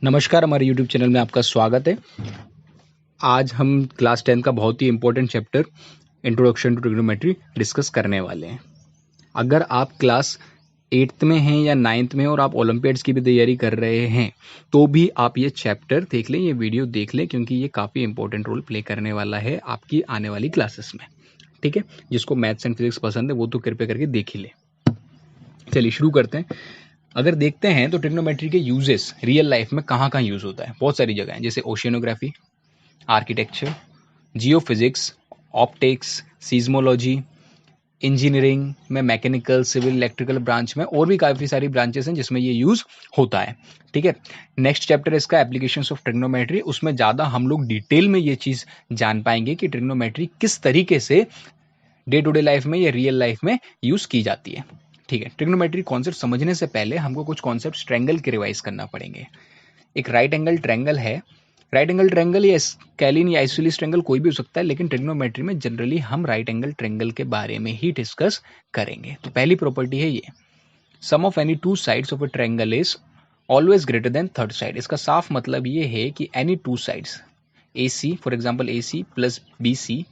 नमस्कार, हमारे YouTube channel में आपका स्वागत है। आज हम क्लास 10 का बहुत ही important chapter introduction to trigonometry discuss करने वाले हैं। अगर आप क्लास 8th में हैं या 9th में और आप ओलंपियाड्स की भी तैयारी कर रहे हैं तो भी आप ये चैप्टर देख लें, ये वीडियो देख लें, क्योंकि ये काफ़ी इंपॉर्टेंट रोल प्ले करने वाला है आपकी आने वाली क्लासेस में। ठीक है, जिसको मैथ्स एंड फिजिक्स पसंद है वो तो कृपया करके देख ही ले। चलिए शुरू करते हैं। अगर देखते हैं तो ट्रिग्नोमेट्री के यूजेस रियल लाइफ में कहाँ कहाँ यूज होता है। बहुत सारी जगह हैं, जैसे oceanography, architecture, geophysics, optics, seismology, engineering में, मैकेनिकल, सिविल, इलेक्ट्रिकल ब्रांच में, और भी काफ़ी सारी ब्रांचेस हैं जिसमें ये यूज होता है। ठीक है, नेक्स्ट चैप्टर इसका एप्लीकेशंस ऑफ ट्रिग्नोमेट्री, उसमें ज़्यादा हम लोग डिटेल में ये चीज़ जान पाएंगे कि ट्रिग्नोमेट्री किस तरीके से डे टू डे लाइफ में या रियल लाइफ में यूज की जाती है। ठीक है, ट्रिग्नोमेट्री कॉन्सेप्ट समझने से पहले हमको कुछ कॉन्सेप्ट ट्रायंगल के रिवाइज करना पड़ेंगे। एक राइट एंगल ट्रायंगल है। राइट एंगल ट्रायंगल या स्केलिन या आइसोसेलेस ट्रायंगल कोई भी हो सकता है, लेकिन ट्रिग्नोमेट्री में जनरली हम राइट एंगल ट्रायंगल के बारे में ही डिस्कस करेंगे। तो पहली प्रॉपर्टी है ये, sum of any two sides of a triangle is always greater than third side. इसका साफ मतलब ये है कि any two sides A C, for example A C plus B C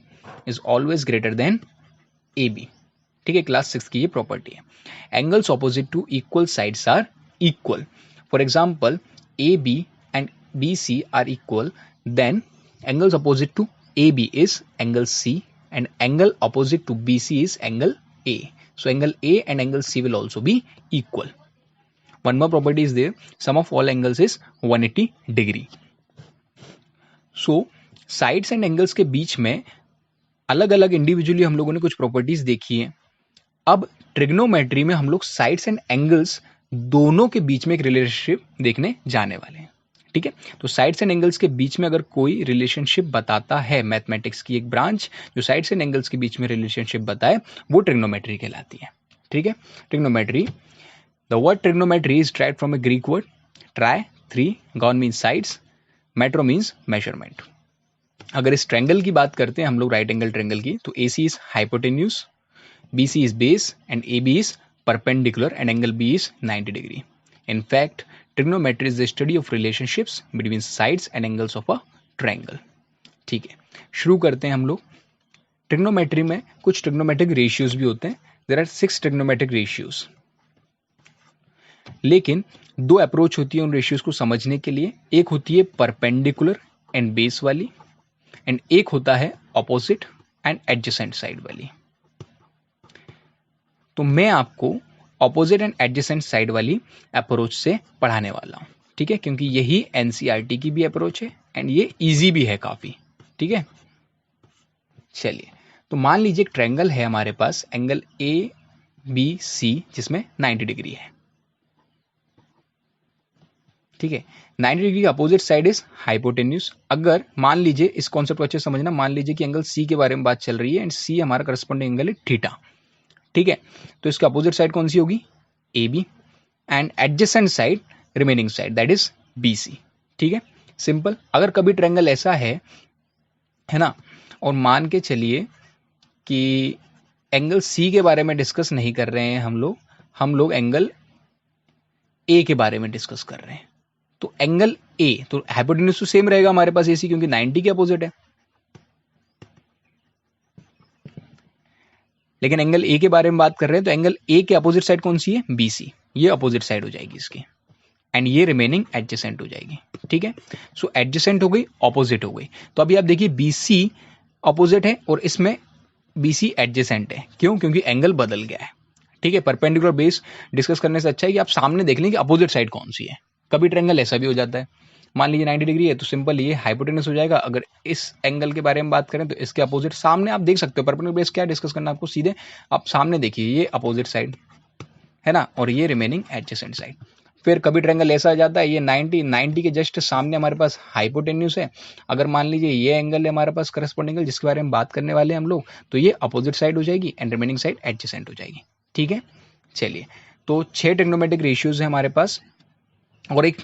is always greater than A B. ठीक है, class 6 की ये प्रॉपर्टी है। Angles opposite to equal sides are equal. For example A B and B C are equal, then angles opposite to A B is angle C and angle opposite to BC is angle A. So angle A and angle C will also be equal. One more property is there, sum of all angles is 180 degree. So sides and angles के बीच में अलग अलग individually हम लोगों ने कुछ properties देखी है। अब ट्रिग्नोमेट्री में हम लोग साइड्स एंड एंगल्स दोनों के बीच में एक रिलेशनशिप देखने जाने वाले हैं। ठीक है, तो साइड्स एंड एंगल्स के बीच में अगर कोई रिलेशनशिप बताता है, मैथमेटिक्स की एक ब्रांच जो साइड्स एंड एंगल्स के बीच में रिलेशनशिप बताए, वो ट्रिग्नोमेट्री कहलाती है। ठीक है, trigonometry, the word trigonometry is derived from A Greek word try, 3, gone means sides, metro means measurement. अगर इस ट्रायंगल की बात करते हैं हम लोग, राइट एंगल ट्रायंगल की, तो A C is hypotenuse, B C is base and A B is perpendicular and angle B is 90 degree. In fact, trigonometry is the study of relationships between sides and angles of a triangle. ठीक है, शुरू करते हैं हम लोग। Trigonometry में कुछ trigonometric ratios भी होते हैं। देयर आर 6 ट्रिग्नोमेट्रिक रेशियोज, लेकिन 2 अप्रोच होती है उन रेशियोज को समझने के लिए। एक होती है परपेंडिकुलर एंड बेस वाली, एंड एक होता है ऑपोजिट एंड एडजेसेंट साइड वाली। तो मैं आपको ऑपोजिट एंड एडजेसेंट साइड वाली अप्रोच से पढ़ाने वाला हूं। ठीक है, क्योंकि यही एनसीईआरटी की भी अप्रोच है एंड ये इजी भी है काफी। ठीक है, चलिए, तो मान लीजिए एक ट्रायंगल है हमारे पास, एंगल ए बी सी, जिसमें 90 डिग्री है। ठीक है, 90 डिग्री का अपोजिट साइड इज हाइपोटेन्यूज। अगर मान लीजिए, इस कॉन्सेप्ट को अच्छे से समझना, मान लीजिए कि एंगल सी के बारे में बात चल रही है एंड सी हमारा करस्पॉन्डिंग एंगल है थीटा। ठीक है, तो इसका अपोजिट साइड कौन सी होगी? A B, and adjacent side, remaining side, that is B C. ठीक है, सिंपल। अगर कभी ट्रायंगल ऐसा है ना, और मान के चलिए कि एंगल सी के बारे में डिस्कस नहीं कर रहे हैं हम लोग एंगल ए के बारे में डिस्कस कर रहे हैं, तो एंगल ए, तो हाइपोटेन्यूज तो सेम रहेगा हमारे पास ए सी, क्योंकि 90 के अपोजिट है। लेकिन एंगल ए के बारे में बात कर रहे हैं, तो एंगल ए के अपोजिट साइड कौन सी है? B C. ये अपोजिट साइड हो जाएगी इसकी, एंड ये रिमेनिंग एडजेसेंट हो जाएगी। ठीक है, सो एडजेसेंट हो गई, ऑपोजिट हो गई। तो अभी आप देखिए, बी सी ऑपोजिट है और इसमें बी सी एडजेसेंट है। क्यों? क्योंकि एंगल बदल गया है। ठीक है, परपेंडिकुलर बेस डिस्कस करने से अच्छा है कि आप सामने देख लें कि अपोजिट साइड कौन सी है। कभी ट्रायंगल ऐसा भी हो जाता है, मान लीजिए 90 डिग्री है, तो सिंपल ये हाइपोटेन्यूज हो जाएगा। अगर इस एंगल के बारे में बात करें तो इसके अपोजिट सामने आप देख सकते हो। परपेंडिकुलर बेस क्या डिस्कस करना आपको, सीधे आप सामने देखिए, ये अपोजिट साइड है ना, और ये रिमेनिंग एडजेसेंट साइड। फिर कभी ट्रायंगल ऐसा आ जाता है, ये 90 के जस्ट सामने हमारे पास हाइपोटेन्यूज है। अगर मान लीजिए ये एंगल है हमारे पास करस्पॉन्डिंग एंगल, जिसके बारे में बात करने वाले हैं हम लोग, तो ये अपोजिट साइड हो जाएगी एंड रिमेनिंग साइड एडजेसेंट हो जाएगी। ठीक है, चलिए, तो 6 ट्रिग्नोमेट्रिक रेशियोज है हमारे पास, और एक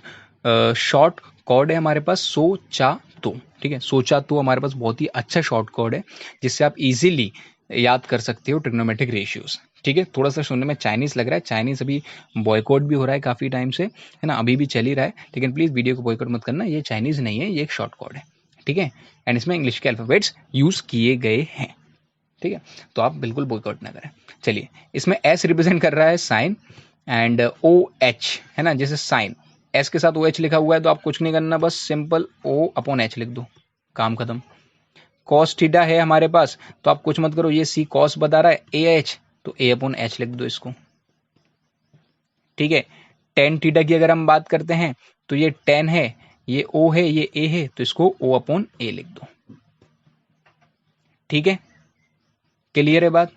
शॉर्ट कॉर्ड है हमारे पास, सोचातो। ठीक है, सोचातो हमारे पास बहुत ही अच्छा शॉर्ट कॉर्ड है, जिससे आप इजीली याद कर सकते हो ट्रिग्नोमेट्रिक रेशियोज। ठीक है, थोड़ा सा सुनने में चाइनीज़ लग रहा है, चाइनीज़ अभी बॉयकॉट भी हो रहा है काफ़ी टाइम से, है ना, अभी भी चल ही रहा है, लेकिन प्लीज़ वीडियो को बॉयकॉट मत करना, ये चाइनीज़ नहीं है, ये एक शॉर्ट कोड है, ठीक है, एंड इसमें इंग्लिश के अल्फ़ाबेट्स यूज़ किए गए हैं, ठीक है, तो आप बिल्कुल बॉयकॉट ना करें। चलिए, इसमें एस रिप्रेजेंट कर रहा है साइन एंड ओ एच, है ना, जैसे साइन एस के साथ ओ एच लिखा हुआ है तो आप कुछ नहीं करना, बस सिंपल ओ अपॉन एच लिख दो, काम खत्म। कॉस थीटा है हमारे पास तो आप कुछ मत करो, ये सी कॉस बता रहा है ए एच, तो ए अपॉन एच लिख दो इसको, ठीक है। टेन थीटा की अगर हम बात करते हैं तो ये टेन है, ये ओ है, ये ए है, तो इसको ओ अपॉन ए लिख दो, ठीक है, क्लियर है बात।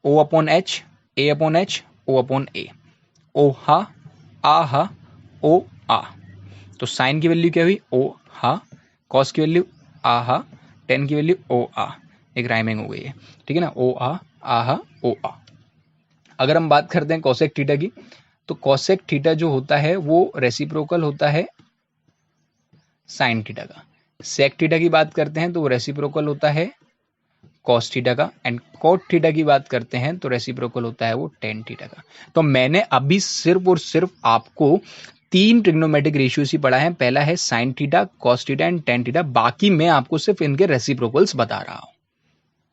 ओ अपॉन एच, ए अपॉन एच, ओ अपॉन ए, ओ हा, आ हा, ओ आ, तो साइन की वैल्यू क्या हुई ओ हा, कॉस की वैल्यू आ हा, टेन की वैल्यू ओ आ, एक राइमिंग हो गई है, ठीक है ना, ओ आ हा, ओ आ। अगर हम बात करते हैं कोसेक थीटा की, तो कोसेक थीटा जो होता है वो रेसिप्रोकल होता है साइन थीटा का। सेक थीटा की बात करते हैं तो वो रेसिप्रोकल होता है कॉस थीटा का, एंड कोट थीटा की बात करते हैं तो रेसिप्रोकल होता है वो टेन थीटा का। तो मैंने अभी सिर्फ और सिर्फ आपको 3 ट्रिग्नोमेट्रिक रेशियोज ही पढ़ा है, पहला है sine theta, cos theta and tan theta, बाकी मैं आपको सिर्फ इनके रेसिप्रोकल्स बता रहा हूं,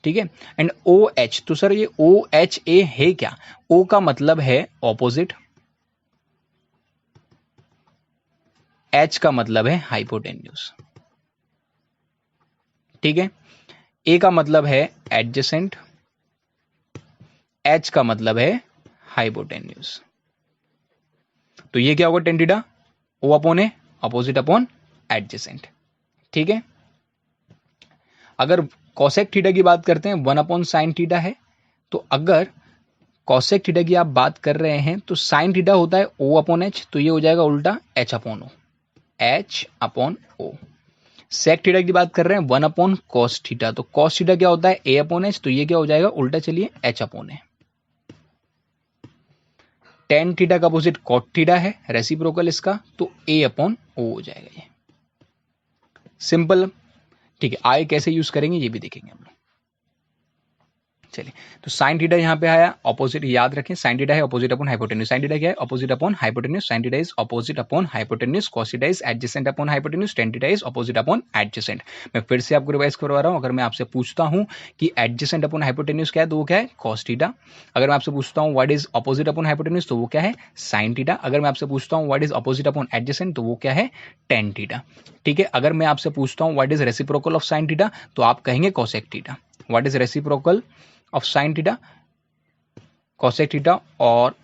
ठीक है। एंड ओ एच, तो सर ये ओ एच ए है क्या? ओ का मतलब है ऑपोजिट, एच का मतलब है हाइपोटेन्यूज, ठीक है। ए का मतलब है एडजेसेंट, एच का मतलब है हाइपोटेन्यूज। तो ये क्या होगा टेन थीटा, ओ अपॉन ए, अपोजिट अपॉन एडजेसेंट, ठीक है। अगर कॉसेक थीटा की बात करते हैं 1 अपॉन साइन थीटा है, तो अगर कॉसेक थीटा की आप बात कर रहे हैं तो साइन थीटा होता है ओ अपॉन एच, तो ये हो जाएगा उल्टा H upon O, H upon O. Sec theta की बात कर रहे हैं 1 अपॉन कॉस थीटा, तो कॉस थीटा क्या होता है ए अपॉन एच, तो ये क्या हो जाएगा उल्टा, चलिए एच अपॉन ए। टेन थीटा का अपोजिट कॉट थीटा है, रेसिप्रोकल इसका, तो ए अपॉन ओ हो जाएगा ये, सिंपल, ठीक है। आई कैसे यूज करेंगे ये भी देखेंगे हम लोग। चलिए, तो साइन थीटा यहां पे आया, ऑपोजिट याद रखें, साइन थीटा है opposite upon hypotenuse, sine theta क्या है opposite upon hypotenuse, sine theta is opposite upon hypotenuse, cos theta is adjacent upon hypotenuse, tan theta is opposite upon adjacent. मैं फिर से आपको रिवाइज करवा रहा हूं, अगर मैं आपसे पूछता हूं कि एडजेसेंट अपॉन हाइपोटेन्यूज क्या है, तो वो क्या है कॉस थीटा। अगर मैं आपसे पूछता हूं what is opposite upon hypotenuse, तो वो क्या है साइन थीटा। अगर मैं आपसे पूछता हूं what is opposite upon adjacent, तो वो क्या है टेन थीटा, ठीक है। अगर मैं आपसे पूछता हूं what is reciprocal of sine theta, तो आप कहेंगे cosec theta. What is reciprocal of sine theta, cosec theta, और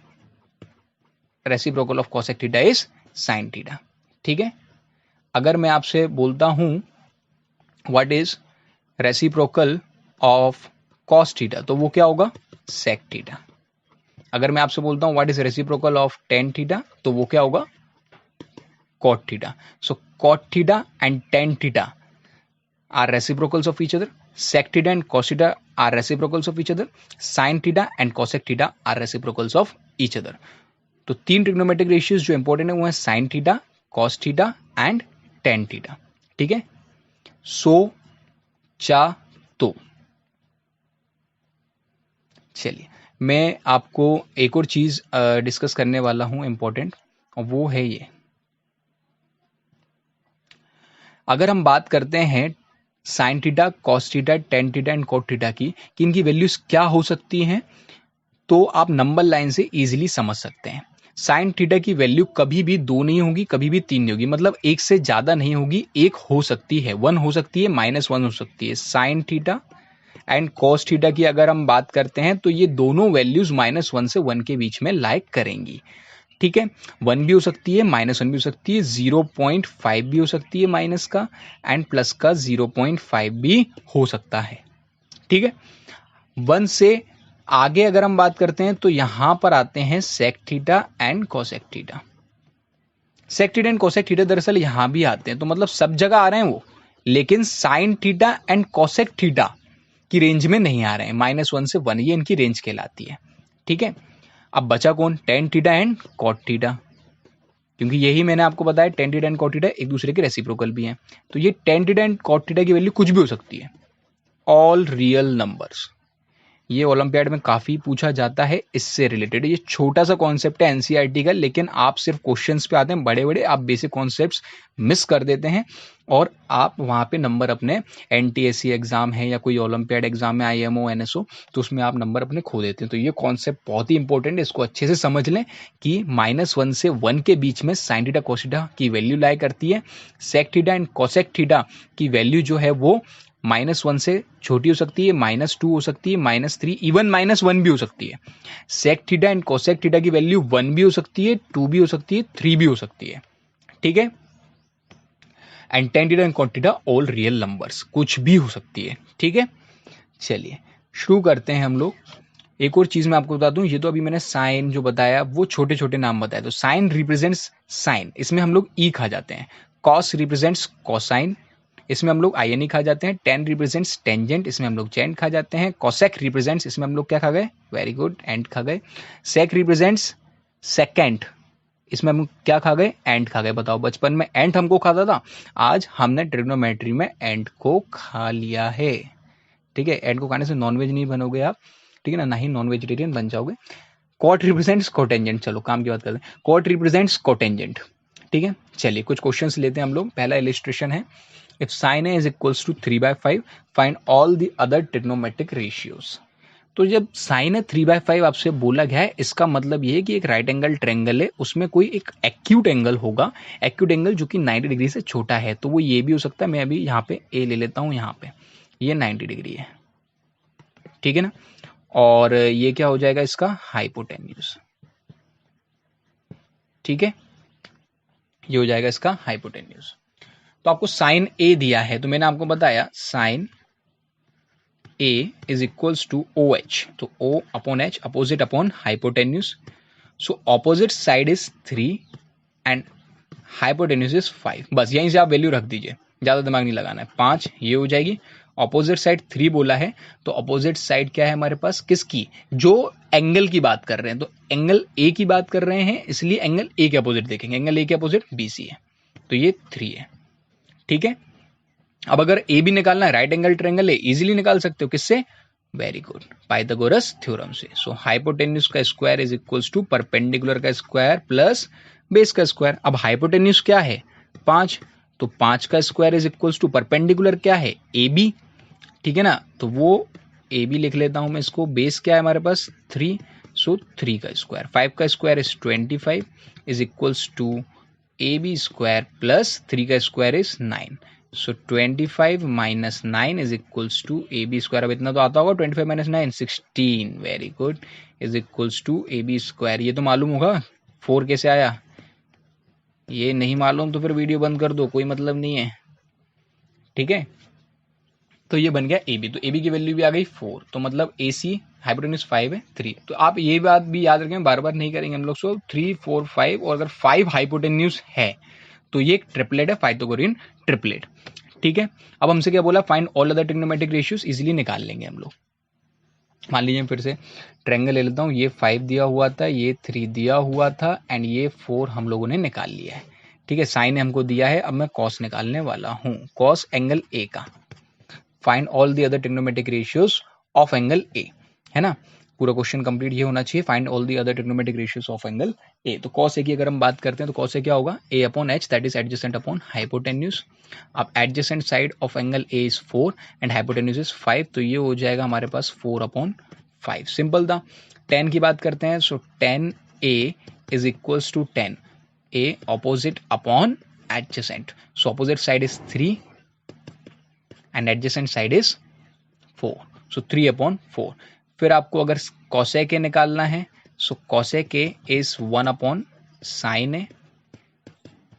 reciprocal of cosec theta is sine theta, ठीक है। अगर मैं आपसे बोलता हूं what is reciprocal of cos theta, तो वो क्या होगा sec थीटा। अगर मैं आपसे बोलता हूं what is reciprocal of tan theta, तो वो क्या होगा cot theta. So cot theta and tan theta are reciprocals of each other. Sec theta and cos theta are reciprocals of each other. Sin theta and cosec theta are reciprocals of each other. तो 3 trigonometric ratios जो important है वो है sine theta, cos theta and tan theta, ठीक है। सो चा तो चलिए, मैं आपको एक और चीज डिस्कस करने वाला हूं इंपॉर्टेंट, और वो है ये, अगर हम बात करते हैं sine theta, cos theta, ten theta and cot theta की, कि इनकी वैल्यूज क्या हो सकती हैं, तो आप नंबर लाइन से इजीली समझ सकते हैं। साइन थीटा की वैल्यू कभी भी 2 नहीं होगी, कभी भी 3 नहीं होगी, मतलब एक से ज्यादा नहीं होगी, एक हो सकती है, 1 हो सकती है, -1 हो सकती है। Sine theta and cos theta की अगर हम बात करते हैं तो ये दोनों वैल्यूज -1 से 1 के बीच में लाइक करेंगी, ठीक है। 1 भी हो सकती है, -1 भी हो सकती है, 0.5 भी हो सकती है माइनस का, एंड प्लस का 0.5 भी हो सकता है, ठीक है। 1 से आगे अगर हम बात करते हैं तो यहां पर आते हैं sec theta and cosec theta. Sec theta and cosec theta दरअसल यहां भी आते हैं, तो मतलब सब जगह आ रहे हैं वो, लेकिन sine theta and cosec theta की रेंज में नहीं आ रहे हैं, -1 से 1, ये इनकी रेंज कहलाती है, ठीक है। अब बचा कौन, tan theta and cot theta, क्योंकि यही मैंने आपको बताया tan theta and cot theta एक दूसरे के रेसिप्रोकल भी हैं, तो ये tan theta and cot theta की वैल्यू कुछ भी हो सकती है, ऑल रियल नंबर्स, ये ओलंपियाड में काफ़ी पूछा जाता है इससे रिलेटेड। ये छोटा सा कॉन्सेप्ट है एनसीईआरटी का, लेकिन आप सिर्फ क्वेश्चंस पे आते हैं बड़े बड़े, आप बेसिक कॉन्सेप्ट्स मिस कर देते हैं और आप वहाँ पे नंबर अपने एनटीएससी एग्जाम है या कोई ओलंपियाड एग्जाम है, आईएमओ एनएसओ, तो उसमें आप नंबर अपने खो देते हैं। तो ये कॉन्सेप्ट बहुत ही इंपॉर्टेंट है, इसको अच्छे से समझ लें कि -1 से 1 के बीच में साइन थीटा कोस थीटा की वैल्यू लाई करती है। Sec theta and cosec theta की वैल्यू जो है वो -1 से छोटी हो सकती है, -2 हो सकती है, -3, इवन -1 भी हो सकती है। Sec theta and cosec theta की वैल्यू 1 भी हो सकती है, 2 भी हो सकती है, 3 भी हो सकती है। ठीक है, and tan theta and cot theta all real numbers, कुछ भी हो सकती है। ठीक है, चलिए शुरू करते हैं हम लोग। एक और चीज मैं आपको बता दूं, ये तो अभी मैंने साइन जो बताया वो छोटे छोटे नाम बताए, तो साइन रिप्रेजेंट्स साइन, इसमें हम लोग ई खा जाते हैं। कॉस रिप्रेजेंट्स कोसाइन, इसमें हम लोग आई खा जाते हैं। टेन रिप्रेजेंट्स टेंजेंट, इसमें हम लोग जेंट खा जाते हैं। कोसेक रिप्रेजेंट्स, इसमें हम लोग क्या खा गए, वेरी गुड, एंड खा गए। सेक रिप्रेजेंट्स सेकेंड, इसमें हम क्या खा गए, एंड खा गए। बताओ बचपन में एंड हमको खाता था, आज हमने ट्रिग्नोमेट्री में एंड को खा लिया है। ठीक है, एंड को खाने से नॉनवेज नहीं बनोगे आप, ठीक है ना ही नॉन वेजिटेरियन बन जाओगे। कॉट रिप्रेजेंट्स कोटेंजेंट, चलो काम की बात करते हैं। कॉट रिप्रेजेंट्स कोटेंजेंट, ठीक है। चलिए कुछ क्वेश्चंस लेते हैं हम लोग। पहला इलिस्ट्रेशन है, if sine A is equals to 3/5 find all the other trigonometric ratios. तो जब साइन है 3/5 आपसे बोला गया है, इसका मतलब ये है कि एक राइट एंगल ट्रेंगल है, उसमें कोई एक एक्यूट एंगल होगा, एक्यूट एंगल जो कि 90 डिग्री से छोटा है। तो वो ये भी हो सकता है, मैं अभी यहाँ पे ए ले लेता हूँ, यहाँ पे ये 90 डिग्री है, ठीक है ना। और ये क्या हो जाएगा इसका, हाइपोटेन्यूज, ठीक है, ये हो जाएगा इसका हाइपोटेन्यूज। तो आपको साइन ए दिया है, तो मैंने आपको बताया sine A is equals to O H, तो O upon H, opposite upon hypotenuse. So opposite side is 3 and hypotenuse is 5। बस यहीं से आप वैल्यू रख दीजिए, ज्यादा दिमाग नहीं लगाना है। 5 ये हो जाएगी, ऑपोजिट साइड 3 बोला है, तो ऑपोजिट साइड क्या है हमारे पास, किसकी, जो एंगल की बात कर रहे हैं, तो एंगल ए की बात कर रहे हैं, इसलिए एंगल ए के अपोजिट देखेंगे। एंगल ए के अपोजिट बीसी है, तो ये 3 है, ठीक है। अब अगर ए भी निकालना है, राइट एंगल ट्रायंगल है, इजीली निकाल सकते हो, किससे, वेरी गुड, पाइथागोरस थ्योरम से। सो हाइपोटेन्यूज का square is equals to perpendicular का स्क्वायर प्लस बेस का स्क्वायर। अब हाइपोटेन्यूज क्या है, 5, तो 5 का square is equals to perpendicular क्या है, ए बी, ठीक है ना, तो वो ए बी लिख लेता हूं मैं इसको। बेस क्या है हमारे पास 3, सो 3 का स्क्वायर, 5 का square is 25 is equals to A B square plus 3 का square is 9, so 25 minus 9 is equals to A B square. अब इतना तो आता होगा, 25 minus 9 16, very good, is equals to A B square. ये तो मालूम होगा 4 कैसे आया, ये नहीं मालूम तो फिर वीडियो बंद कर दो, कोई मतलब नहीं है, ठीक है। तो ये बन गया ए बी, तो ए बी की वैल्यू भी आ गई 4, तो मतलब ए सी हाइपोटेन्यूज 5 है 3। तो आप ये बात भी याद रखें, बार बार नहीं करेंगे हम लोग। सो 3 4 5, और अगर 5 हाइपोटेन्यूज है तो ये एक ट्रिपलेट है, पाइथागोरियन ट्रिपलेट, ठीक है। अब हमसे क्या बोला, find all other trigonometric ratios, easily निकाल लेंगे हम लोग। मान लीजिए फिर से ट्रायंगल ले लेता हूँ, ये 5 दिया हुआ था, ये 3 दिया हुआ था, एंड ये 4 हम लोगों ने निकाल लिया है, ठीक है। साइन हमको दिया है, अब मैं कॉस निकालने वाला हूँ, कॉस एंगल ए का। Find all the other trigonometric ratios of angle ए, है ना। पूरा क्वेश्चन कंप्लीट ये होना चाहिए, find all the other trigonometric ratios of angle ए। तो कॉस ए की अगर हम बात करते हैं तो कॉस ए क्या होगा, A upon H, that is adjacent upon hypotenuse. अब adjacent side of angle A is 4 and hypotenuse is 5, तो ये हो जाएगा हमारे पास 4 अपॉन 5, सिंपल था। टेन की बात करते हैं, so tan A is equals to 10 A opposite upon adjacent, so opposite side is 3 and adjacent side is 4, so 3 upon 4। फिर आपको अगर कॉसेक ए निकालना है, so cosec A is 1 upon sine A.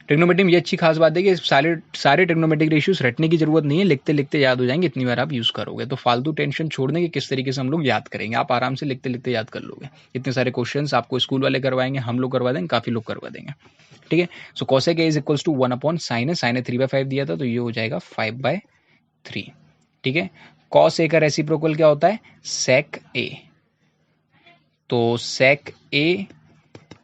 Trigonometry में ये अच्छी खास बात है कि सारे ट्रिग्नोमेट्रिक रेशियोज रटने की जरूरत नहीं है, लिखते लिखते याद हो जाएंगे, इतनी बार आप यूज करोगे। तो फालतू टेंशन छोड़ने की किस तरीके से हम लोग याद करेंगे, आप आराम से लिखते लिखते याद कर लोगे। इतने सारे क्वेश्चंस आपको स्कूल वाले करवाएंगे, हम लोग करवा देंगे, काफी लोग करवा देंगे, ठीक है। So cosec A is equals to 1 upon sine A, sine A 3/5 दिया था, तो ये हो जाएगा 5/3, ठीक है। कॉस ए का रेसिप्रोकल क्या होता है, सेक ए, तो sec A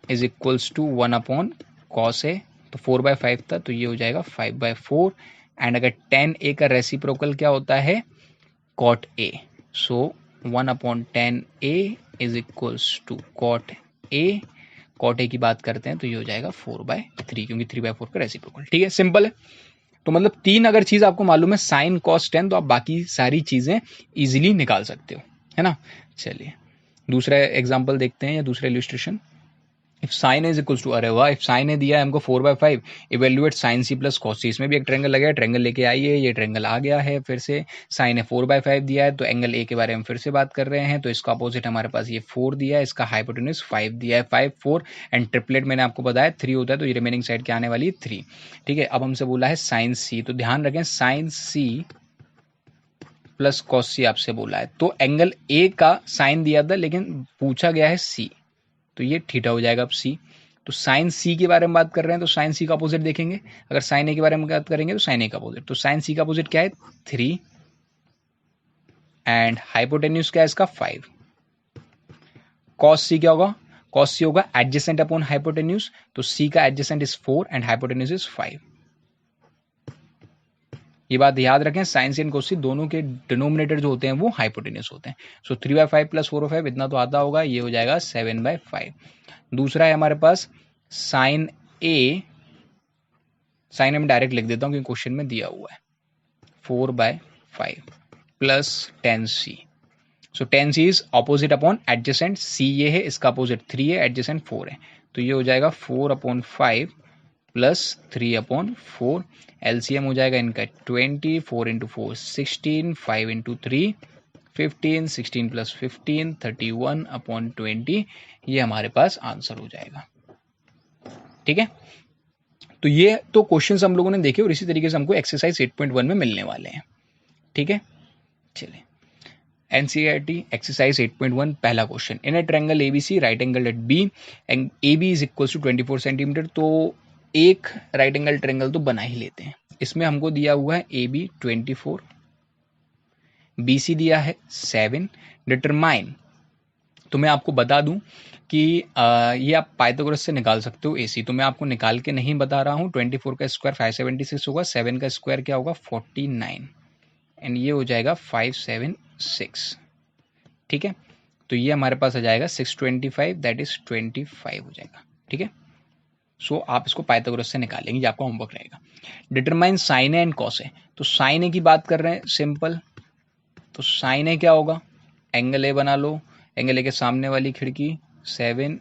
is equals to 1 upon cos A, तो 4/5 था, तो ये हो जाएगा 5/4। एंड अगर tan a का रेसिप्रोकल क्या होता है, cot A, so 1/10A is equals to cot A. Cot A की बात करते हैं तो ये हो जाएगा 4/3, क्योंकि 3/4 का रेसिप्रोकल। ठीक है, सिंपल है। तो मतलब 3 अगर चीज आपको मालूम है साइन कॉस टेन, तो आप बाकी सारी चीजें इजीली निकाल सकते हो, है ना। चलिए दूसरा एग्जांपल देखते हैं या दूसरा illustration. If sine is equals to, अरे वाह, इफ साइन ने दिया है हमको 4/5, evaluate sine C plus cos C. इसमें भी एक ट्रेंगल लगा, ट्रेंगल लेके आइए, ये ट्रेंगल आ गया है। फिर से साइन ने 4/5 दिया है, तो एंगल ए के बारे में फिर से बात कर रहे हैं। तो इसका अपोजिट हमारे पास ये 4 दिया है, इसका हाइपोटेन्यूज 5 दिया है, 5 4 एंड ट्रिपलेट मैंने आपको बताया 3 होता है, तो ये रिमेनिंग साइड क्या आने वाली है 3। ठीक है, अब हमसे बोला है साइन सी, तो ध्यान रखें साइन सी प्लस कॉस सी आपसे बोला है, तो एंगल ए का साइन दिया था लेकिन पूछा गया है सी, तो ये थीटा हो जाएगा अब सी। तो साइन सी के बारे में बात कर रहे हैं, तो साइन सी का अपोजिट देखेंगे। अगर साइन ए के बारे में बात करेंगे तो साइन ए का अपोजिट, तो साइन सी का अपोजिट क्या है 3 एंड हाइपोटेन्यूज क्या है इसका 5। कॉस सी क्या होगा, कॉस सी होगा एडजेसेंट अपॉन हाइपोटेन्यूज, तो सी का adjacent is 4 and hypotenuse is 5। ये बात याद रखें, साइन सी एंड कोस सी दोनों के डिनोमिनेटर जो होते हैं वो हाइपोटेन्यूज होते हैं। सो 3/5 प्लस 4/5 इतना तो आता होगा, ये हो जाएगा 7/5। दूसरा है हमारे पास साइन ए, साइन में डायरेक्ट लिख देता हूं क्योंकि क्वेश्चन में दिया हुआ है 4/5 plus 10c। So 10c is opposite upon adjacent, C ये है, इसका अपोजिट 3 है, एडजेसेंट 4 है, तो ये हो जाएगा 4/5 प्लस 3/4। एलसीएम हो जाएगा इनका 20, 4 इंटू 4 16, 5 इंटू 3 15, 16 प्लस 15 31/20। ये हमारे पास आंसर हो जाएगा। ठीक है, तो ये तो क्वेश्चंस हम लोगों ने देखे और इसी तरीके से हमको एक्सरसाइज 8.1 में मिलने वाले हैं। ठीक है, चलिए एनसीईआरटी एक्सरसाइज 8.1 पहला question, in a triangle ABC right angle at B and AB is equal to 24 centimetre. तो एक राइट एंगल ट्रायंगल तो बना ही लेते हैं। इसमें हमको दिया हुआ है AB 24, BC दिया है 7, डिटरमाइन। तो मैं आपको बता दूं कि ये आप पाइथागोरस से निकाल सकते हो AC, तो मैं आपको निकाल के नहीं बता रहा हूं। 24 का स्क्वायर 576 होगा, 7 का स्क्वायर क्या होगा 49 एंड ये हो जाएगा 576। ठीक है, तो ये हमारे पास आ जाएगा 625, दैट इज 25 हो जाएगा। ठीक है, सो आप इसको पाइथागोरस से निकालेंगे, ये आपका होमवर्क रहेगा। Determine sine A and cos A, तो साइन ए की बात कर रहे हैं, सिंपल। तो साइन ए क्या होगा, एंगल ए बना लो, एंगल ए के सामने वाली खिड़की 7,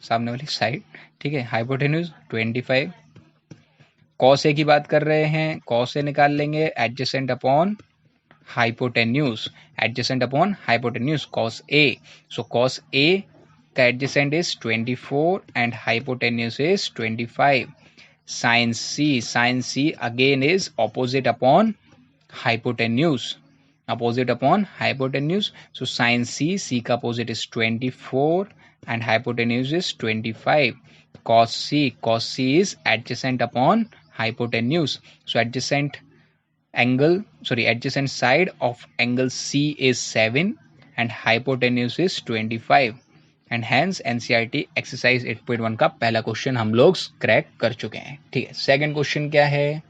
सामने वाली साइड, ठीक है, हाइपोटेन्यूज 25। कॉस ए की बात कर रहे हैं, कॉस ए निकाल लेंगे adjacent upon hypotenuse, adjacent upon hypotenuse cos A. So cos A का adjacent is 24 and hypotenuse is 25। Sine C again is opposite upon hypotenuse, opposite upon hypotenuse. So sin C का opposite is 24 and hypotenuse is 25. Cos C is adjacent upon hypotenuse. So adjacent side of angle C is 7 and hypotenuse is 25. And hence NCERT exercise 8.1 का पहला question हम लोग crack कर चुके हैं। ठीक है, सेकंड क्वेश्चन क्या है,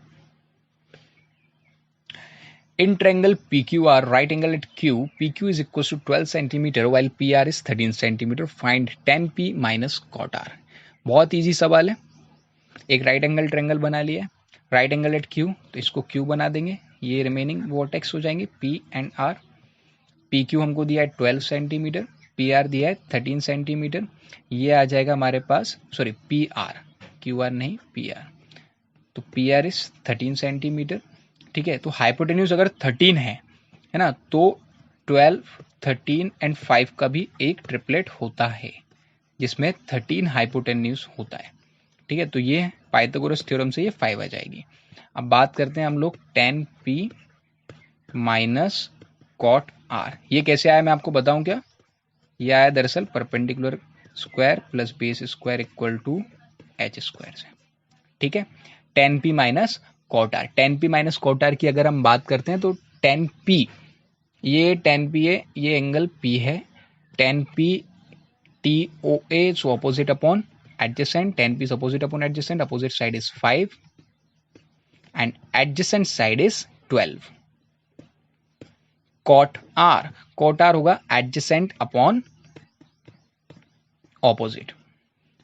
in triangle PQR, right angle at Q, PQ is equal to 12 cm while PR is 13 cm. Find tan P minus cot R. बहुत इजी सवाल है। एक राइट एंगल ट्रायंगल बना लिया, राइट एंगल एट Q, तो इसको Q बना देंगे, ये रिमेनिंग वर्टेक्स हो जाएंगे P एंड R। PQ हमको दिया है 12 सेंटीमीटर, PR दिया है 13 सेंटीमीटर, ये आ जाएगा हमारे पास, सॉरी PR, QR नहीं PR, तो PR इज 13 सेंटीमीटर। ठीक है, तो हाइपोटेन्यूज अगर 13 है ना, तो 12, 13 एंड 5 का भी एक ट्रिपलेट होता है जिसमें 13 हाइपोटेन्यूज होता है। ठीक है, तो ये पाइथागोरस थ्योरम से ये 5 आ जाएगी। अब बात करते हैं हम लोग tan P minus cot R। ये कैसे आया मैं आपको बताऊं क्या, ये आया दरअसल perpendicular square plus base square equal to h square से। ठीक है, tan P minus cot R, tan P minus cot R की अगर हम बात करते हैं तो tan P, ये tan P है, ये एंगल P है, tan P TOA, so opposite upon adjacent, tan P is opposite upon adjacent, opposite side is 5 and adjacent side is 12। Cot R होगा एडजेसेंट अपॉन ऑपोजिट।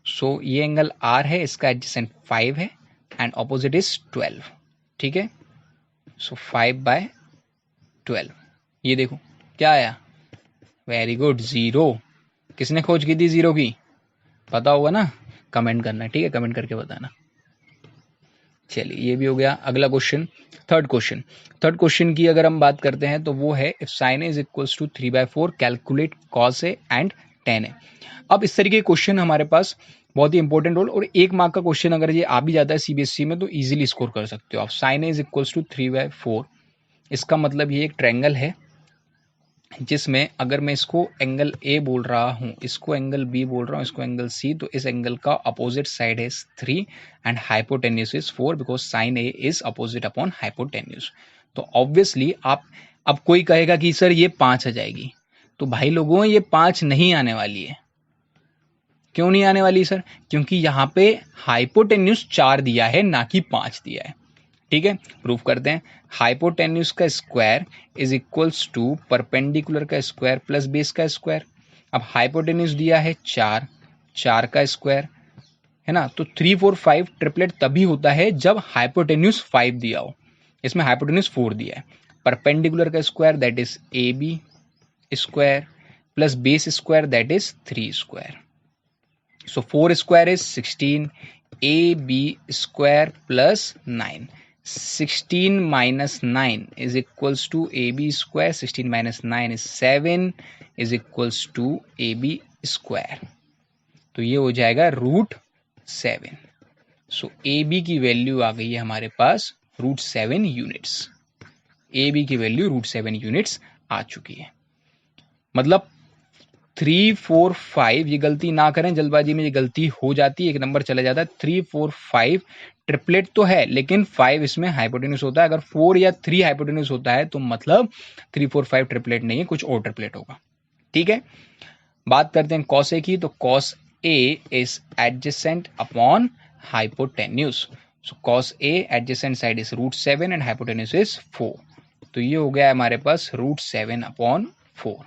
सो ये angle are है, इसका adjacent 5 है and opposite is 12। ठीक है, सो 5/12। ये देखो क्या आया, वेरी गुड, 0। किसने खोज की थी 0 की, पता होगा ना, कमेंट करना, ठीक है, कमेंट करके बताना। चलिए ये भी हो गया। अगला क्वेश्चन, थर्ड क्वेश्चन की अगर हम बात करते हैं तो वो है if sine A is equals to 3/4 calculate cos A and tan A. अब इस तरीके के क्वेश्चन हमारे पास बहुत ही इंपॉर्टेंट रोल, और 1 मार्क का क्वेश्चन अगर ये आ भी जाता है सीबीएसई में तो इजीली स्कोर कर सकते हो आप। Sine A is equals to 3/4, इसका मतलब ये एक ट्रायंगल है जिसमें अगर मैं इसको एंगल ए बोल रहा हूं, इसको एंगल बी बोल रहा हूं, इसको एंगल सी, तो इस एंगल का अपोजिट साइड है 3 and hypotenuse is 4 because sign A is opposite upon hypotenuse. तो ऑब्वियसली आप, अब कोई कहेगा कि सर ये 5 आ जाएगी, तो भाई लोगों ये 5 नहीं आने वाली है। क्यों नहीं आने वाली सर? क्योंकि यहाँ पे हाइपोटेन्यूज 4 दिया है ना कि 5 दिया है। ठीक है, प्रूफ करते हैं। हाइपोटेन्यूज का square is equals to perpendicular का स्क्वायर प्लस बेस का स्क्वायर। अब हाइपोटेन्यूज दिया है 4 का स्क्वायर है ना, तो 3 4 5 ट्रिपलेट तभी होता है जब हाइपोटेन्यूज 5 दिया हो। इसमें हाइपोटेन्यूज 4 दिया है। परपेंडिकुलर का square that is A B square plus base square that is 3 square. So 4 square is 16, A B square plus 9। 16 minus 9 is equals to AB square. 16 minus 9 is 7 is equals to AB square. तो ये हो जाएगा √7। सो AB की value आ गई है हमारे पास √7 units. AB की value √7 units आ चुकी है। मतलब 3 4 5, ये गलती ना करें, जल्दबाजी में ये गलती हो जाती है, एक नंबर चला जाता है। 3 4 5 ट्रिपलेट तो है, लेकिन 5 इसमें हाइपोटेन्यूज होता है। अगर 4 या 3 हाइपोटेन्यूज होता है तो मतलब 3 4 5 ट्रिपलेट नहीं है, कुछ और ट्रिपलेट होगा। ठीक है, बात करते हैं कॉस ए की, तो cos A is adjacent upon hypotenuse. So cos A adjacent side is √7 and hypotenuse is 4। तो ये हो गया हमारे पास √7 अपॉन 4।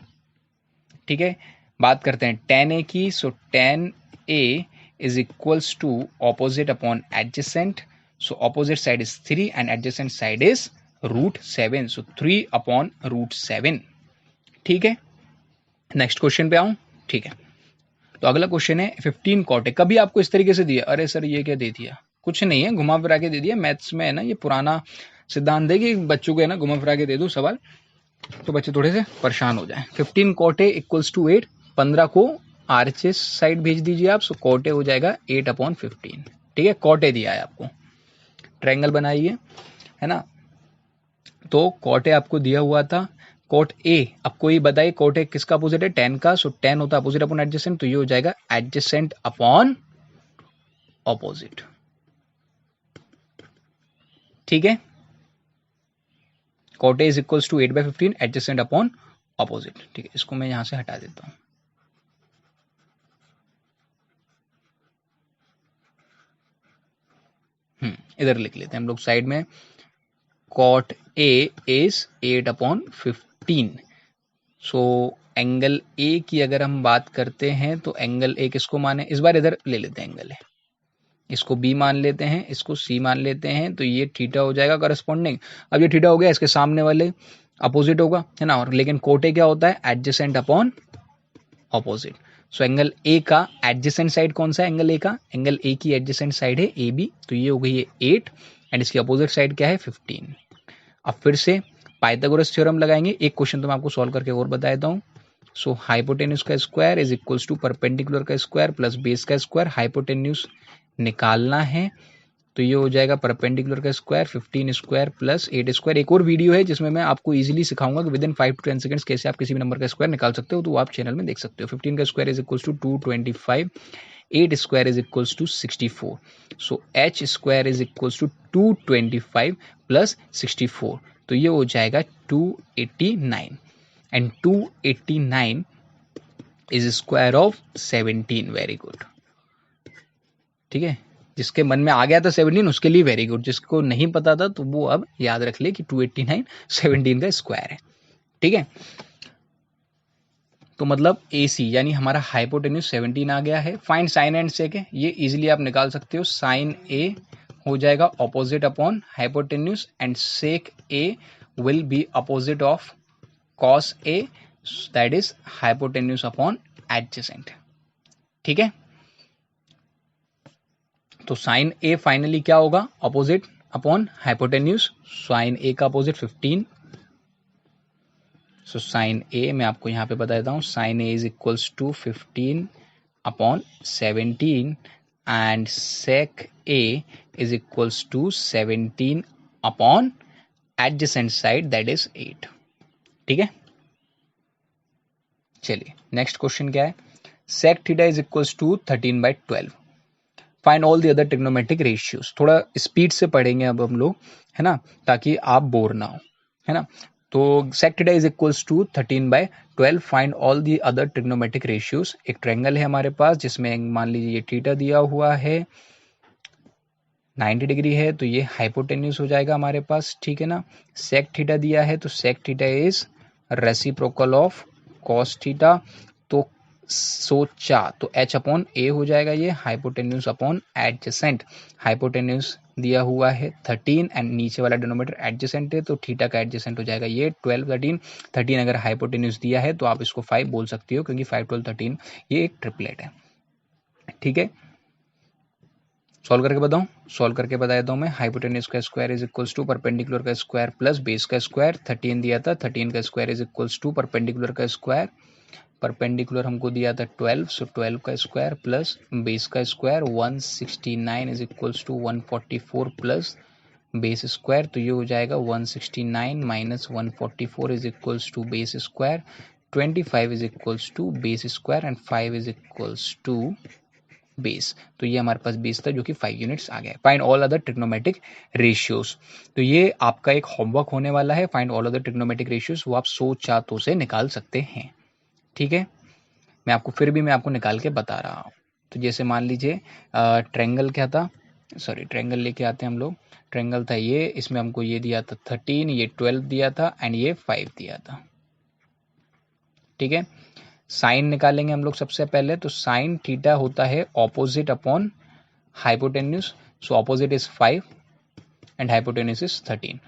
ठीक है, बात करते हैं tan a की। सो tan a is equals to opposite upon adjacent. So opposite side is 3 and adjacent side is √7. So 3 upon √7. ठीक है, नेक्स्ट क्वेश्चन पे आऊं। ठीक है, तो अगला क्वेश्चन है 15 cot a। कभी आपको इस तरीके से दिया, अरे सर ये क्या दे दिया, कुछ नहीं है, घुमा फिरा के दे दिया। मैथ्स में है ना ये पुराना सिद्धांत है कि बच्चों को है ना घुमा फिरा के दे दो सवाल, तो बच्चे थोड़े से परेशान हो जाए। 15 cot a इक्वल्स टू 8, 15 को आरएचएस साइड भेज दीजिए आप। सो cot a हो जाएगा 8/15। ठीक है, cot a दिया है आपको, ट्रायंगल बनाइए, है ना। तो cot a आपको दिया हुआ था, cot a आपको ये बताइए cot a किसका अपोजिट है, tan का। सो tan होता है अपोजिट अपॉन एडजेसेंट, तो ये हो जाएगा एडजेसेंट अपॉन ऑपोजिट। ठीक है, cot a is equals to 8/15 adjacent upon opposite. ठीक है, इसको मैं यहां से हटा देता हूं। इधर लिख लेते हैं हम लोग साइड में, cot a is 8/15। So angle A की अगर हम बात करते हैं तो एंगल ए किसको माने, इस बार इधर ले लेते हैं एंगल ए, इसको बी मान लेते हैं, इसको सी मान लेते हैं, तो ये थीटा हो जाएगा करस्पॉन्डिंग। अब ये थीटा हो गया, इसके सामने वाले अपोजिट होगा, है ना। और लेकिन cot a क्या होता है, adjacent upon opposite. So angle A का एडजेसेंट साइड कौन सा है, एंगल ए का, एंगल ए की एडजेसेंट साइड है ए बी, तो ये हो गई है 8 एंड इसकी अपोजिट साइड क्या है 15। अब फिर से पाइथागोरस थ्योरम लगाएंगे। एक क्वेश्चन तो मैं आपको सॉल्व करके और बता देता हूँ। सो हाइपोटेन्यूज का square is equals to perpendicular का स्क्वायर प्लस बेस का स्क्वायर। हाइपोटेन्यूज निकालना है, तो ये हो जाएगा परपेंडिकुलर का स्क्वायर 15 स्क्वायर प्लस 8 स्क्वायर। एक और वीडियो है जिसमें मैं आपको इजीली सिखाऊंगा कि विद इन 5 to 10 सेकंड्स कैसे आप किसी भी नंबर का स्क्वायर निकाल सकते हो, तो आप चैनल में देख सकते हो। 15 का square is equals to 225, 8 square is equals to 64। So h square is equals to 225 plus 64, तो ये हो जाएगा 289 and 289 is square of 17। Very good. ठीक है, जिसके मन में आ गया था 17 उसके लिए वेरी गुड, जिसको नहीं पता था तो वो अब याद रख ले कि 289 17 का स्क्वायर है। ठीक है, तो मतलब AC यानी हमारा हाइपोटेन्यूज 17 आ गया है। फाइंड साइन एंड सेक है, ये इजीली आप निकाल सकते हो। साइन A हो जाएगा opposite upon hypotenuse and sec A will be opposite of cos A, that is hypotenuse upon adjacent. ठीक है, तो साइन A फाइनली क्या होगा, opposite upon hypotenuse. Sine A का अपोजिट 15, सो साइन A मैं आपको यहां पे बता देता हूं, sine A is equals to 15 upon 17 and sec A is equals to 17 upon adjacent side that is 8। ठीक है, चलिए नेक्स्ट क्वेश्चन क्या है, sec theta is equals to 13/12, find all the other trigonometric ratios. थोड़ा स्पीड से पढ़ेंगे अब हम लोग, है ना, ताकि आप बोर ना हो, है ना। तो sec theta is equals to 13/12, find all the other trigonometric ratios. एक ट्रायंगल है हमारे पास जिसमें मान लीजिए ये थीटा दिया हुआ है 90 डिग्री है, तो ये हाइपोटेन्यूज हो जाएगा हमारे पास। ठीक है ना, सेक थीटा दिया है तो sec theta is reciprocal of cos theta, तो सोचा तो h अपॉन ए हो जाएगा ये हाइपोटेन्यूज अपॉन एडजेसेंट। हाइपोटेन्यूज दिया हुआ है 13 एंड नीचे वाला डिनोमिनेटर एडजेसेंट है, तो थीटा का एडजेसेंट हो जाएगा ये 12 13। 13 अगर हाइपोटेन्यूज दिया है तो आप इसको 5 बोल सकते हो, क्योंकि 5 12 13 ये एक ट्रिपलेट है। ठीक है, सॉल्व करके बताऊं, सॉल्व करके बता देता हूं मैं। हाइपोटेन्यूज का square is equals to perpendicular का स्क्वायर प्लस बेस का स्क्वायर। 13 दिया था, 13 का square is equals to perpendicular का स्क्वायर, परपेंडिकुलर हमको दिया था 12, सो 12 का स्क्वायर प्लस बेस का square 169 is equals to 144 plus base square, तो ये हो जाएगा 169 minus 144 is equals to base square, 25 is equals to base square and 5 is equals to base. तो ये हमारे पास बेस था जो कि 5 यूनिट्स आ गया। Find all other trigonometric ratios, तो ये आपका एक होमवर्क होने वाला है। Find all other trigonometric ratios, वो आप सोचातों से निकाल सकते हैं। ठीक है, मैं आपको निकाल के बता रहा हूँ। तो जैसे मान लीजिए ट्रायंगल क्या था, सॉरी ट्रायंगल लेके आते हैं हम लोग। ट्रायंगल था ये, इसमें हमको ये दिया था 13, ये 12 दिया था एंड ये 5 दिया था। ठीक है, साइन निकालेंगे हम लोग सबसे पहले। तो साइन थीटा होता है opposite upon hypotenuse, so opposite is 5 and hypotenuse is 13।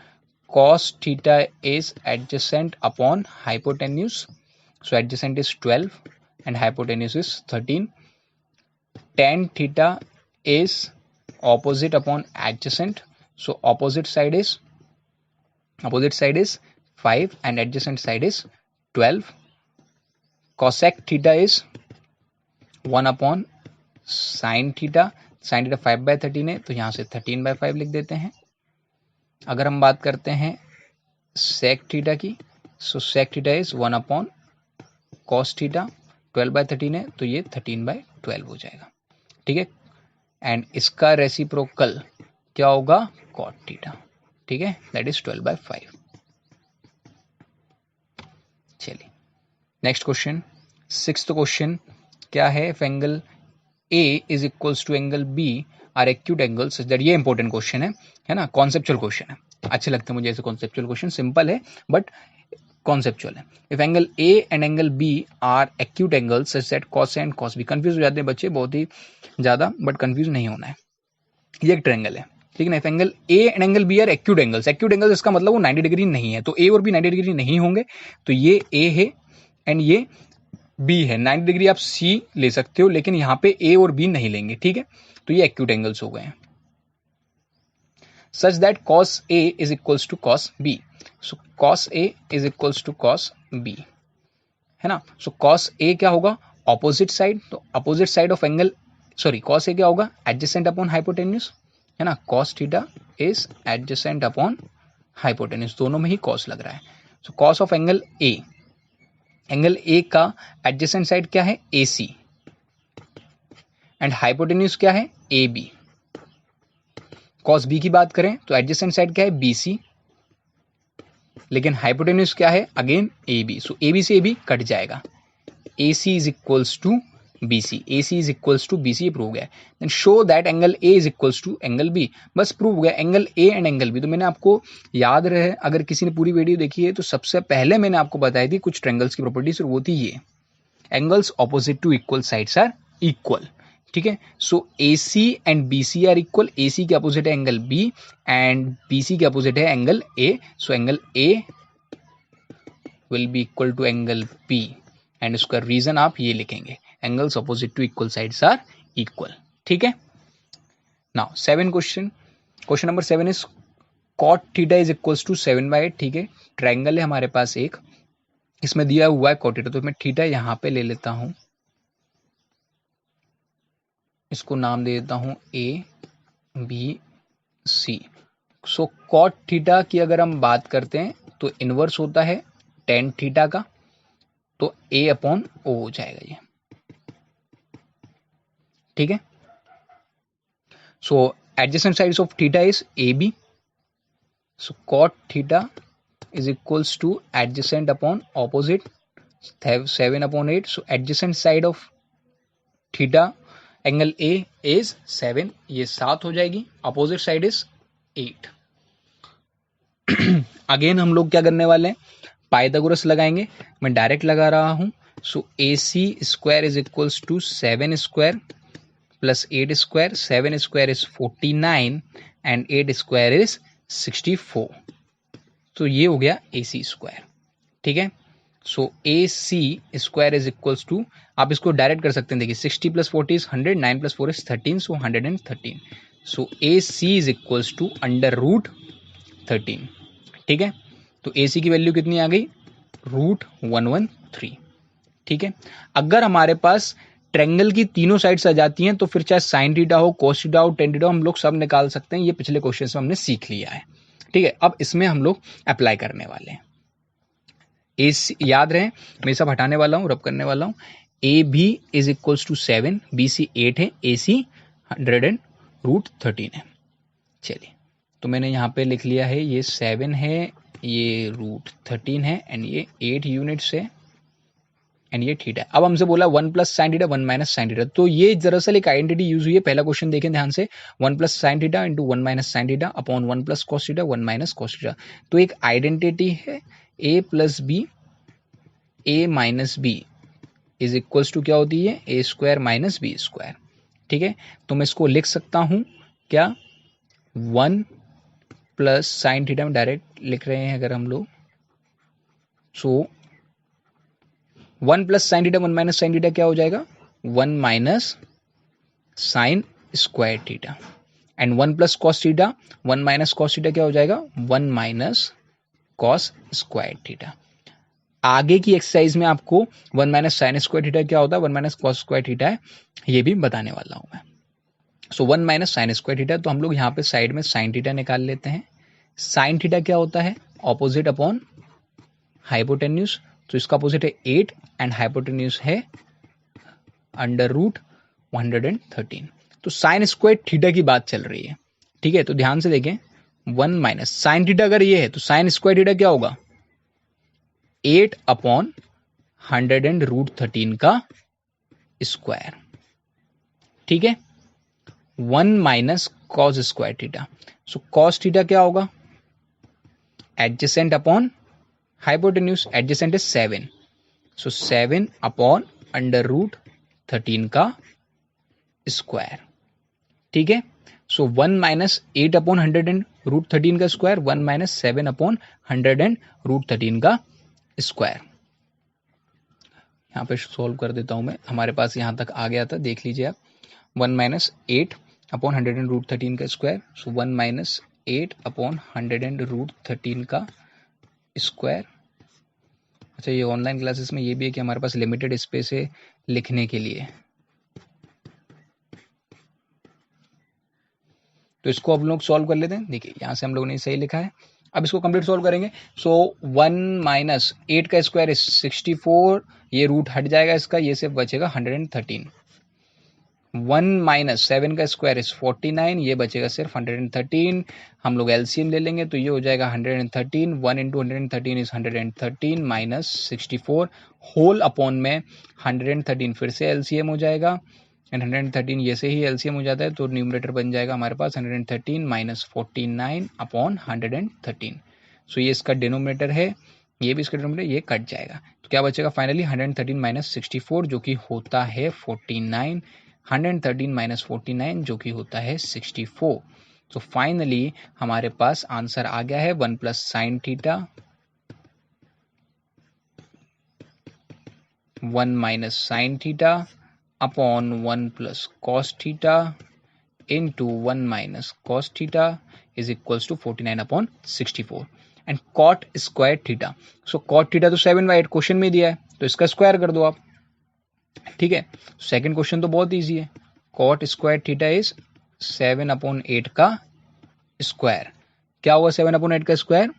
Cos theta is adjacent upon hypotenuse, so adjacent is 12 and hypotenuse is 13. Tan theta is opposite upon adjacent, so opposite side is 5 and adjacent side is 12. Cosec theta is 1 upon sin theta, sin theta 5/13 है, तो यहाँ से 13/5 लिख देते हैं। अगर हम बात करते हैं sec थीटा की, so sec theta is 1 upon cos theta, 12/13 है, तो ये 13/12 हो जाएगा। ठीक है, एंड इसका रेसिप्रोकल क्या होगा, कॉट थीटा। ठीक है, दैट इज 12/5। चलिए नेक्स्ट क्वेश्चन, सिक्स्थ क्वेश्चन क्या है, if angle A is equals to angle B are acute angle such that, ये इंपॉर्टेंट क्वेश्चन है ना, कॉन्सेप्चुअल क्वेश्चन है। अच्छे लगते हैं मुझे ऐसे कॉन्सेप्चुअल क्वेश्चन, सिंपल है बट कॉन्सेप्चुअल है। If angle A and angle B are acute angle such that cos A and cos B, confuse हो जाते हैं बच्चे बहुत ही ज्यादा, बट कंफ्यूज नहीं होना है। ये एक ट्रायंगल है, ठीक है ना। If angle A and angle B are acute angles, acute angles इसका मतलब वो 90 डिग्री नहीं है, तो A और B 90 डिग्री नहीं होंगे, तो ये A है एंड ये B है। 90 डिग्री आप C ले सकते हो, लेकिन यहाँ पे A और B नहीं लेंगे, ठीक है। तो ये एक्यूट एंगल्स हो गए हैं। Such that cos A is equals to cos B, सो cos A is equals to cos B, है ना। सो cos A क्या होगा, ऑपोजिट साइड, तो opposite side of angle, sorry cos A क्या होगा, एडजेसेंट अपॉन हाइपोटेन्यूज, है ना। cos theta is adjacent upon hypotenuse, दोनों में ही cos लग रहा है। सो cos of angle A, angle A का एडजेसेंट साइड क्या है, AC, एंड हाइपोटेन्यूज क्या है, AB। cos B की बात करें तो एडजेसेंट साइड क्या है, BC, लेकिन हाइपोटेन्यूज क्या है, अगेन AB, सो AB से AB कट जाएगा। AC is equals to BC, AC is equals to BC, prove गया. Then show that angle A is equals to angle B. बस प्रूव गया angle A and angle B. तो मैंने आपको याद रहे, अगर किसी ने पूरी वीडियो देखी है तो सबसे पहले मैंने आपको बताई थी कुछ ट्रायंगल्स की प्रॉपर्टीज, और वो थी ये, angles opposite to equal sides are equal. ठीक है, so AC and BC are equal. AC के अपोजिट है एंगल B एंड BC के अपोजिट है angle A. So angle A will be equal to angle P, and उसका reason आप ये लिखेंगे, angles opposite to equal sides are equal. ठीक है, now 7 question number 7 is cot theta is equals to 7/8. ठीक है, ट्रायंगल है हमारे पास एक, इसमें दिया हुआ है cot थीटा, तो मैं थीटा यहां पे ले लेता हूं, इसको नाम दे देता हूं ABC. सो cot थीटा की अगर हम बात करते हैं तो इनवर्स होता है tan थीटा का, तो A/O हो जाएगा ये. ठीक है, so adjacent sides of theta is AB. So cot theta is equals to adjacent upon opposite, 7/8. so adjacent side of theta angle A is 7, ये 7 हो जाएगी, opposite side is 8. अगेन हम लोग क्या करने वाले हैं, पाइथागोरस लगाएंगे. मैं डायरेक्ट लगा रहा हूं. So AC square is equals to 7 square plus 8 square. 7 square is 49 and 8 square is 64. तो ये हो गया AC स्क्वायर. ठीक है, so AC square is equals to, आप इसको डायरेक्ट कर सकते हैं, देखिए 60 plus 40 is 100, 9 plus 4 is 13, so 113. So AC is equals to under root 13. ठीक है, तो AC की वैल्यू कितनी आ गई, √113. ठीक है, अगर हमारे पास ट्रायंगल की तीनों साइड्स आ जाती हैं तो फिर चाहे साइन थीटा हो, कोस थीटा हो, टेन थीटा हो, हम लोग सब निकाल सकते हैं. ये पिछले क्वेश्चन में हमने सीख लिया है. ठीक है, अब इसमें हम लोग अप्लाई करने वाले हैं. AC याद रहे, मैं सब हटाने वाला हूं, रब करने वाला हूं. AB is equals to 7, BC 8 है, AC 100√13 है. चलिए, तो मैंने यहाँ पे लिख लिया है, ये 7 है, ये √13 है, एंड ये 8 यूनिट्स है, एंड ये थीटा. अब हमसे बोला 1 plus sine theta 1 minus sine theta, तो ये दरअसल एक आइडेंटिटी यूज हुई है. पहला क्वेश्चन देखें ध्यान से, 1 plus sine theta into 1 minus sine theta upon 1 plus cos theta 1 minus cos theta. तो एक आइडेंटिटी है, A plus B, A minus B is equals to क्या होती है, A square minus B square. ठीक है, तो मैं इसको लिख सकता हूं क्या, 1 प्लस साइन थीटा में डायरेक्ट लिख रहे हैं अगर हम लोग, सो 1 plus sine theta 1 minus sine theta क्या हो जाएगा, 1 minus sine square theta, and 1 plus cos theta 1 minus cos theta क्या हो जाएगा, 1 माइनस कॉस स्क्वायर थीटा. आगे की एक्सरसाइज में आपको 1 माइनस साइन स्क्वायर थीटा क्या होता है, 1 माइनस कॉस स्क्वायर थीटा है, ये भी बताने वाला हूं मैं. सो 1 माइनस साइन स्क्वायर थीटा, तो हम लोग यहाँ पे साइड में साइन थीटा निकाल लेते हैं. साइन थीटा क्या होता है, ऑपोजिट अपॉन हाइपोटेन्यूज, तो इसका अपोजिट है 8 एंड हाइपोटेन्यूज है √113. तो साइन स्क्वायर थीटा की बात चल रही है. ठीक है, तो ध्यान से देखें, 1 माइनस साइन थीटा अगर ये है तो साइन स्क्वायर थीटा क्या होगा, 8 अपॉन 100√13 का स्क्वायर. ठीक है, 1 minus cos square theta, so cos theta क्या होगा, adjacent upon hypotenuse, adjacent is 7, so 7 upon √13 का स्क्वायर. ठीक है, सो 1 माइनस 8 अपॉन 100√13 का स्क्वायर, 1 माइनस 7 अपॉन 100√13 का स्क्वायर. यहां पे सॉल्व कर देता हूं मैं, हमारे पास यहां तक आ गया था, देख लीजिए आप. 1 माइनस 8 अपॉन 100√13 का स्क्वायर, सो 1 माइनस 8 अपॉन 100√13 का स्क्वायर. अच्छा, ये ऑनलाइन क्लासेस में ये भी है कि हमारे पास लिमिटेड स्पेस है लिखने के लिए, तो इसको हम लोग सॉल्व कर लेते हैं. देखिए, यहां से हम लोगों ने सही लिखा है, अब इसको कंप्लीट सॉल्व करेंगे. सो 1 माइनस 8 का स्क्वायर इज 64, ये रूट हट जाएगा इसका, ये सिर्फ बचेगा 113. 1 माइनस 7 का स्क्वायर इज 49, ये बचेगा सिर्फ 113। हम लोग एलसीएम ले लेंगे तो ये हो जाएगा 113, 1 into 113 is 113 minus 64 whole upon में 113 फिर से एलसीएम हो जाएगा, एंड 113 ये से ही एलसीएम हो जाता है तो न्यूमरेटर बन जाएगा हमारे पास 113 माइनस 49 अपॉन 113। सो ये इसका डिनोमिनेटर है, ये भी इसका डिनोमिनेटर, ये कट जाएगा तो क्या बचेगा फाइनली 113 माइनस 64 जो कि होता है 49, 113 माइनस 49 जो कि होता है 64। तो फाइनली हमारे पास आंसर आ गया है 1 plus sine theta 1 minus sine theta upon 1 plus cos theta into 1 minus cos theta is equals to 49 upon 64 and cot square theta. So cot theta तो 7/8 क्वेश्चन में दिया है तो इसका स्क्वायर कर दो आप, ठीक है। सेकंड क्वेश्चन तो बहुत इजी है, cot स्क्वायर थीटा इज 7/8 का स्क्वायर। क्या होगा 7/8 का स्क्वायर?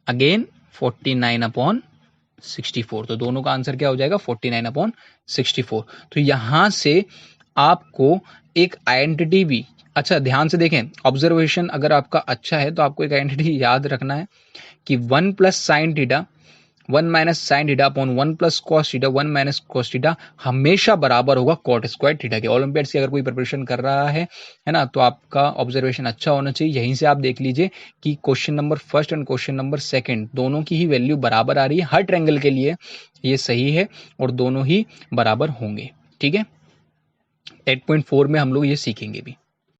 अगेन 49/64। तो दोनों का आंसर क्या हो जाएगा 49/64। तो यहां से आपको एक आइडेंटिटी भी, अच्छा ध्यान से देखें, ऑब्जर्वेशन अगर आपका अच्छा है तो आपको एक आइडेंटिटी याद रखना है कि 1 plus sine theta 1 minus sine theta upon 1 plus cos theta 1 minus cos theta हमेशा बराबर होगा कॉट स्क्वायर थीटा के। ओलंपियाड्स की अगर कोई प्रिपरेशन कर रहा है ना, तो आपका ऑब्जर्वेशन अच्छा होना चाहिए। यहीं से आप देख लीजिए कि question number first and question number second दोनों की ही वैल्यू बराबर आ रही है, हर ट्रायंगल के लिए ये सही है और दोनों ही बराबर होंगे, ठीक है। 8.4 में हम लोग ये सीखेंगे भी।